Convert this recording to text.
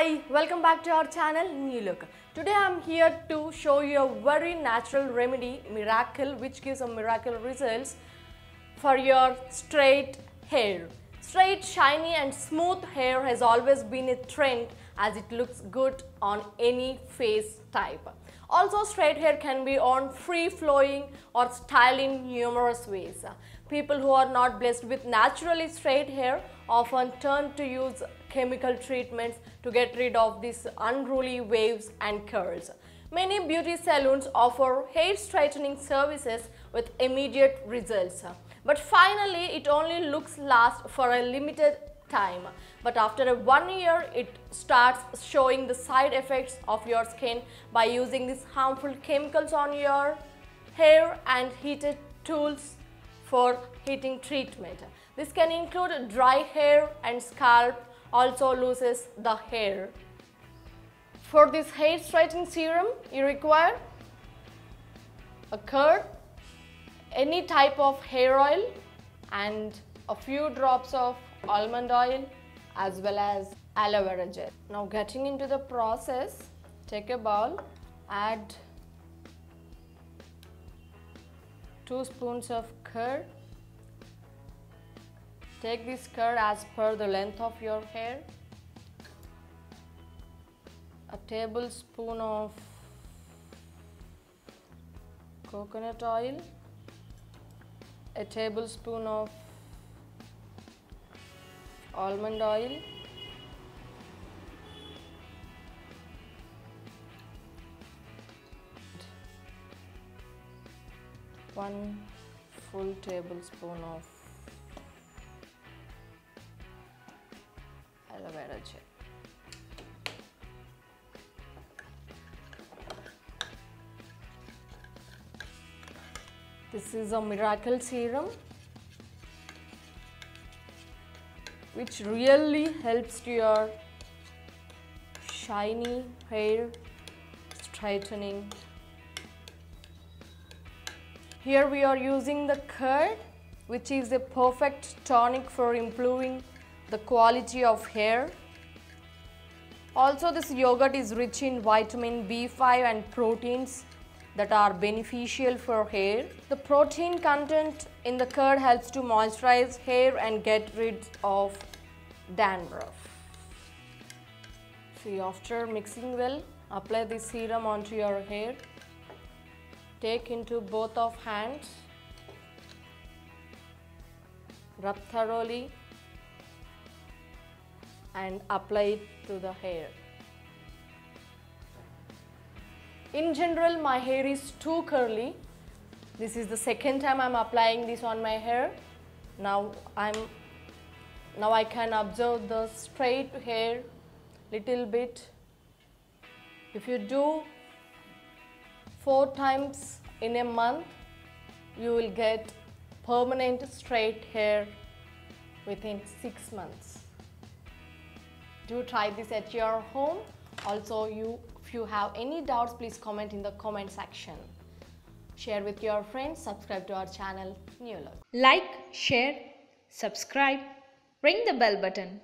Hi, welcome back to our channel New Look. Today I am here to show you a very natural remedy, miracle, which gives a miracle results for your straight hair. Straight, shiny and smooth hair has always been a trend as it looks good on any face type. Also, straight hair can be on free flowing or styled in numerous ways. People who are not blessed with naturally straight hair often turn to use chemical treatments to get rid of these unruly waves and curls. Many beauty salons offer hair straightening services with immediate results. But finally, it only looks last for a limited time. But after 1 year, it starts showing the side effects of your skin by using these harmful chemicals on your hair and heated tools for heating treatment. This can include dry hair and scalp also loses the hair. For this hair straightening serum, you require a curd, any type of hair oil and a few drops of almond oil as well as aloe vera gel. Now getting into the process, take a bowl, add 2 spoons of curd. Take this curd as per the length of your hair. A tablespoon of coconut oil. A tablespoon of almond oil. One full tablespoon of aloe vera gel. This is a miracle serum which really helps to your shiny hair straightening. Here we are using the curd, which is a perfect tonic for improving the quality of hair. Also, this yogurt is rich in vitamin B5 and proteins that are beneficial for hair. The protein content in the curd helps to moisturize hair and get rid of dandruff. See, after mixing well, apply this serum onto your hair. Take into both of hands, rub thoroughly and apply it to the hair. In general, my hair is too curly. This is the second time I'm applying this on my hair. Now I can observe the straight hair little bit. If you do 4 times in a month, you will get permanent straight hair within 6 months. Do try this at your home. Also, if you have any doubts, please comment in the comment section. Share with your friends, subscribe to our channel New Look. Like, share, subscribe, ring the bell button.